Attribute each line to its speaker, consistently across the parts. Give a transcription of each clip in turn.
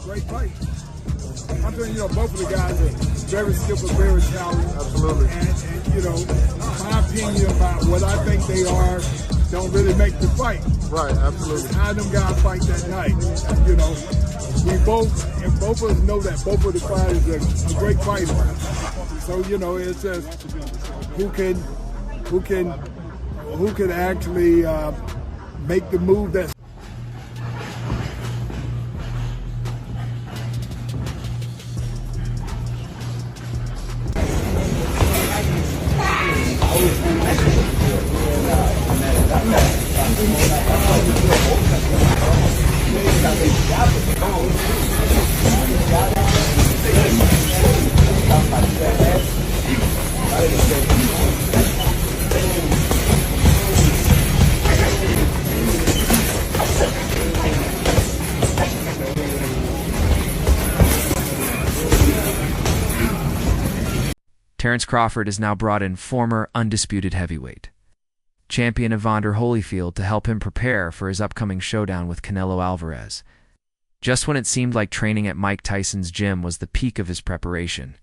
Speaker 1: great fight. I'm telling you, both of the guys are very skillful, very talented.
Speaker 2: Absolutely.
Speaker 1: And my opinion about what I think they are don't really make the fight.
Speaker 2: Right, absolutely.
Speaker 1: How them guys fight that night. We both of us know that both of the fighters are great fighters. So, it's just who can actually make the move that's
Speaker 3: Terence Crawford has now brought in former undisputed heavyweight champion Evander Holyfield to help him prepare for his upcoming showdown with Canelo Alvarez. Just when it seemed like training at Mike Tyson's gym was the peak of his preparation,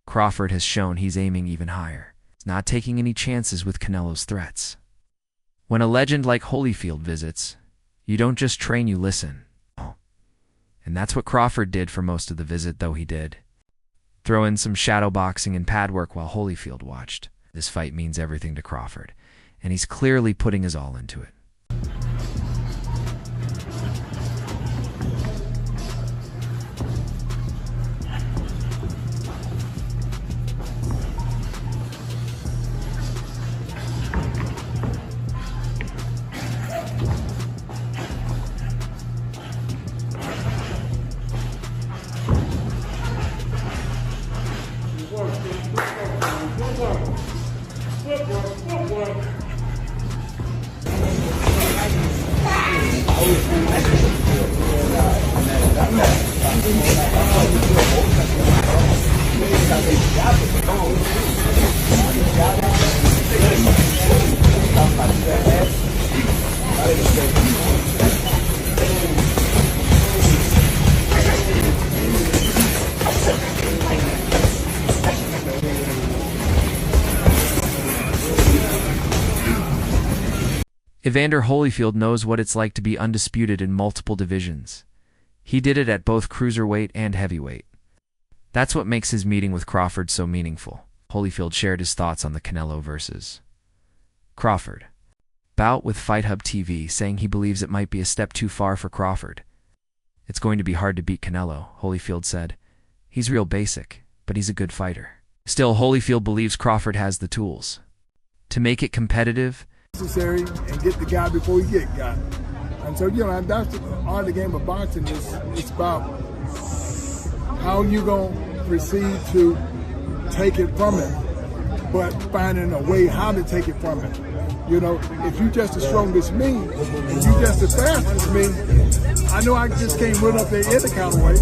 Speaker 3: Crawford has shown he's aiming even higher, not taking any chances with Canelo's threats. When a legend like Holyfield visits, you don't just train, you listen. And that's what Crawford did for most of the visit, though he did throw in some shadow boxing and pad work while Holyfield watched. This fight means everything to Crawford, and he's clearly putting his all into it. Evander Holyfield knows what it's like to be undisputed in multiple divisions. He did it at both cruiserweight and heavyweight. That's what makes his meeting with Crawford so meaningful. Holyfield shared his thoughts on the Canelo versus Crawford bout with Fight Hub TV, saying he believes it might be a step too far for Crawford. It's going to be hard to beat Canelo, Holyfield said. He's real basic, but he's a good fighter. Still, Holyfield believes Crawford has the tools to make it competitive,
Speaker 1: necessary, and get the guy before he get got. And so, that's the art of the game of boxing. It's about how you going to proceed to take it from him, but finding a way how to take it from him. If you just as strong as me, and you just as fast as me, I know I just can't run up there any kind of way.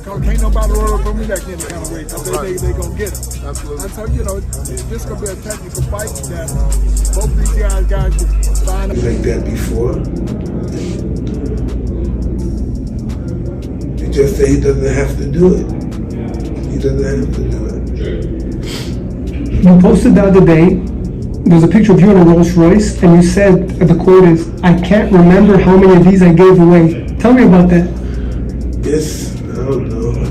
Speaker 1: Cause can't nobody run up from me that any kind of way. Cause they gonna get him.
Speaker 2: Absolutely.
Speaker 1: And so, this gonna be a technical fight that both of these guys will find
Speaker 4: like that before. He just said he doesn't have to do it. He doesn't have to do it.
Speaker 5: You posted the other day, there's a picture of you in a Rolls Royce, and you said, the quote is, "I can't remember how many of these I gave away." Tell me about that.
Speaker 4: Yes, I don't know. I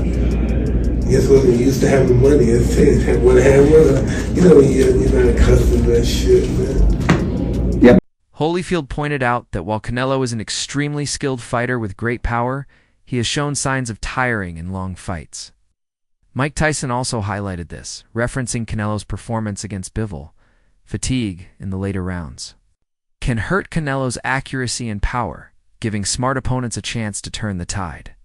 Speaker 4: guess when you used to having money, it's when I had money, you're not accustomed to that shit, man.
Speaker 5: Yep.
Speaker 3: Holyfield pointed out that while Canelo is an extremely skilled fighter with great power, he has shown signs of tiring in long fights. Mike Tyson also highlighted this, referencing Canelo's performance against Bivol. Fatigue in the later rounds can hurt Canelo's accuracy and power, giving smart opponents a chance to turn the tide.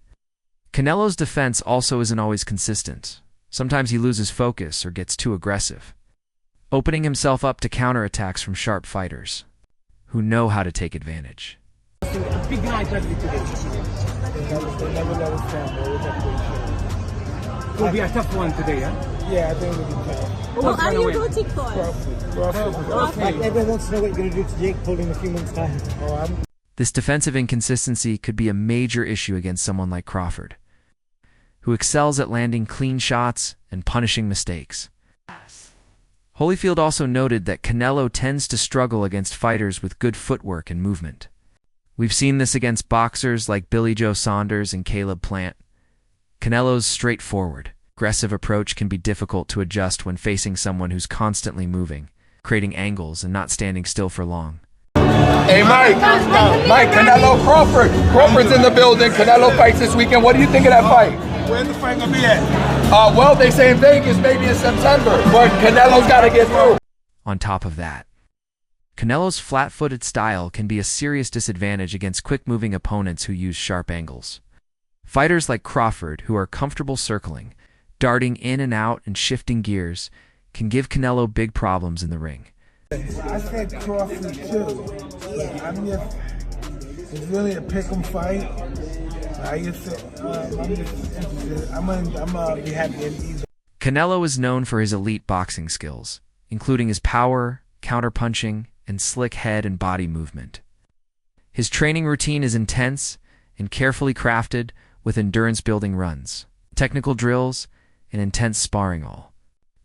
Speaker 3: Canelo's defense also isn't always consistent. Sometimes he loses focus or gets too aggressive, opening himself up to counterattacks from sharp fighters who know how to take advantage.
Speaker 6: A big night today. It will be a tough one today, huh?
Speaker 7: Yeah, I think it'll be tough.
Speaker 8: What are you rooting for?
Speaker 7: Crawford. Everyone wants to know what you're going to do to Jake Paul in a few months' time.
Speaker 3: This defensive inconsistency could be a major issue against someone like Crawford, who excels at landing clean shots and punishing mistakes. Holyfield also noted that Canelo tends to struggle against fighters with good footwork and movement. We've seen this against boxers like Billy Joe Saunders and Caleb Plant. Canelo's straightforward, aggressive approach can be difficult to adjust when facing someone who's constantly moving, creating angles and not standing still for long.
Speaker 2: Hey, Mike, Canelo Crawford. Crawford's in the building. Canelo fights this weekend. What do you think of that fight?
Speaker 7: Where's the fight gonna be at?
Speaker 2: Well, they say in Vegas, maybe in September, but Canelo's got to get through.
Speaker 3: On top of that, Canelo's flat-footed style can be a serious disadvantage against quick-moving opponents who use sharp angles. Fighters like Crawford, who are comfortable circling, darting in and out and shifting gears, can give Canelo big problems in the ring.
Speaker 4: I said Crawford too, but it's really a pick'em fight. I'm just interested. I'm gonna be happy in either.
Speaker 3: Canelo is known for his elite boxing skills, including his power, counterpunching, and slick head and body movement. His training routine is intense and carefully crafted with endurance-building runs, technical drills, and intense sparring, all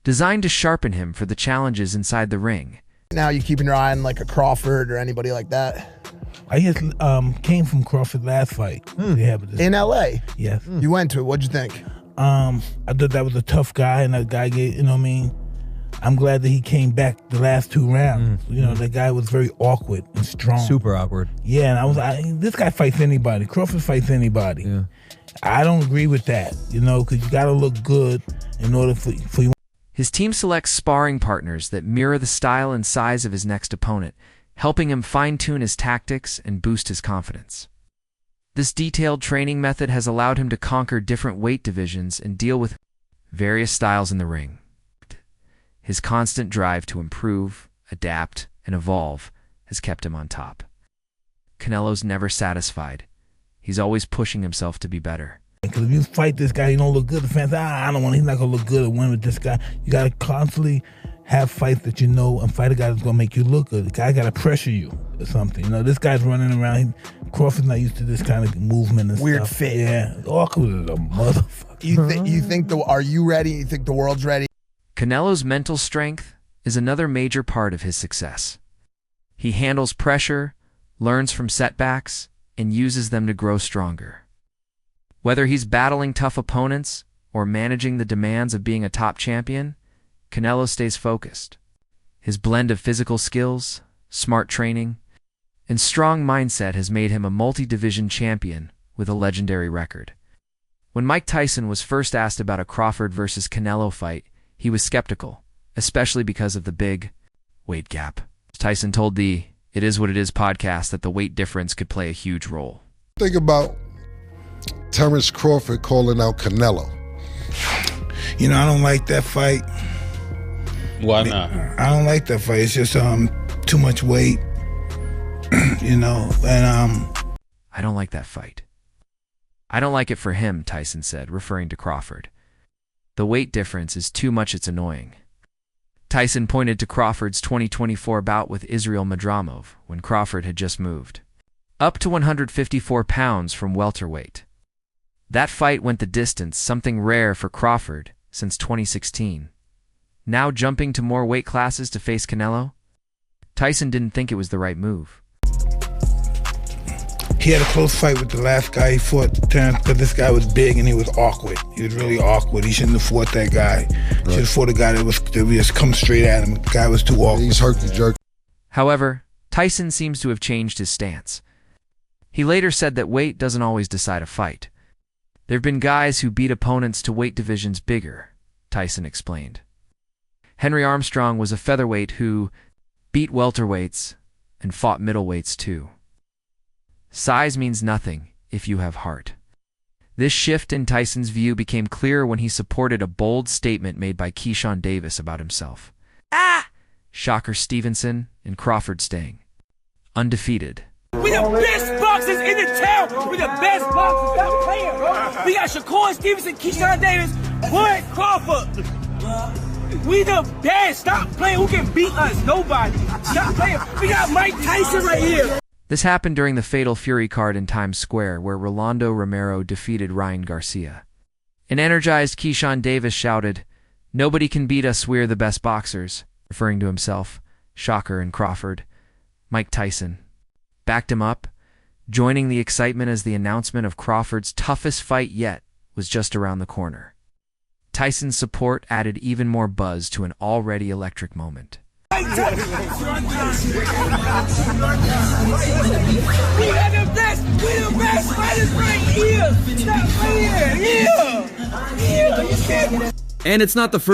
Speaker 3: designed to sharpen him for the challenges inside the ring.
Speaker 8: Now you keeping your eye on like a Crawford or anybody like that?
Speaker 7: I just came from Crawford's last fight.
Speaker 8: In LA?
Speaker 7: Yes.
Speaker 8: You went to it. What'd you think?
Speaker 7: I thought that was a tough guy, and that guy gave, you know what I mean? I'm glad that he came back the last 2 rounds. You know, that guy was very awkward and strong.
Speaker 9: Super awkward.
Speaker 7: Yeah, and this guy fights anybody. Crawford fights anybody.
Speaker 9: Yeah.
Speaker 7: I don't agree with that, you know, because you got to look good in order for you.
Speaker 3: His team selects sparring partners that mirror the style and size of his next opponent, helping him fine-tune his tactics and boost his confidence. This detailed training method has allowed him to conquer different weight divisions and deal with various styles in the ring. His constant drive to improve, adapt, and evolve has kept him on top. Canelo's never satisfied. He's always pushing himself to be better.
Speaker 7: Because if you fight this guy, you don't look good. The fans say, I don't want. He's not gonna look good at win with this guy. You gotta constantly have fights that you know and fight a guy that's gonna make you look good. The guy gotta pressure you or something. You know, this guy's running around. Crawford's not used to this kind of movement and
Speaker 8: Weird
Speaker 7: stuff.
Speaker 8: fit.
Speaker 7: Yeah, awkward as a motherfucker.
Speaker 8: You think are you ready? You think the world's ready?
Speaker 3: Canelo's mental strength is another major part of his success. He handles pressure, learns from setbacks, and uses them to grow stronger. Whether he's battling tough opponents or managing the demands of being a top champion, Canelo stays focused. His blend of physical skills, smart training, and strong mindset has made him a multi-division champion with a legendary record. When Mike Tyson was first asked about a Crawford versus Canelo fight, he was skeptical, especially because of the big weight gap. Tyson told the It Is What It Is podcast that the weight difference could play a huge role.
Speaker 10: Think about Terence Crawford calling out Canelo.
Speaker 7: You know, I don't like that fight.
Speaker 11: Why not?
Speaker 7: I don't like that fight. It's just too much weight. You know, and
Speaker 3: I don't like that fight. I don't like it for him, Tyson said, referring to Crawford. The weight difference is too much, it's annoying. Tyson pointed to Crawford's 2024 bout with Israel Madramov when Crawford had just moved up to 154 pounds from welterweight. That fight went the distance, something rare for Crawford since 2016. Now jumping to more weight classes to face Canelo? Tyson didn't think it was the right move.
Speaker 7: he had a close fight with the last guy he fought, Terence, because this guy was big and he was awkward. He was really awkward. He shouldn't have fought that guy. Right. Should have fought a guy that would just come straight at him. The guy was too awkward.
Speaker 10: He's herky-jerky.
Speaker 3: However, Tyson seems to have changed his stance. He later said that weight doesn't always decide a fight. There have been guys who beat opponents to weight divisions bigger, Tyson explained. Henry Armstrong was a featherweight who beat welterweights and fought middleweights too. Size means nothing if you have heart. This shift in Tyson's view became clear when he supported a bold statement made by Keyshawn Davis about himself. Shocker Stevenson and Crawford staying undefeated.
Speaker 6: We the best boxers in the town. We the best boxers. Stop playing, bro. We got Shakur Stevenson, Keyshawn Davis, Bud Crawford. We the best. Stop playing. Who can beat us? Nobody. Stop playing. We got Mike Tyson right here.
Speaker 3: This happened during the Fatal Fury card in Times Square, where Rolando Romero defeated Ryan Garcia. An energized Keyshawn Davis shouted, "Nobody can beat us, we're the best boxers," referring to himself, Shocker, and Crawford. Mike Tyson backed him up, joining the excitement as the announcement of Crawford's toughest fight yet was just around the corner. Tyson's support added even more buzz to an already electric moment.
Speaker 6: We are the best! We the best fighters right here! Stop playing! Yeah! Yeah! You can't...
Speaker 9: And it's not the first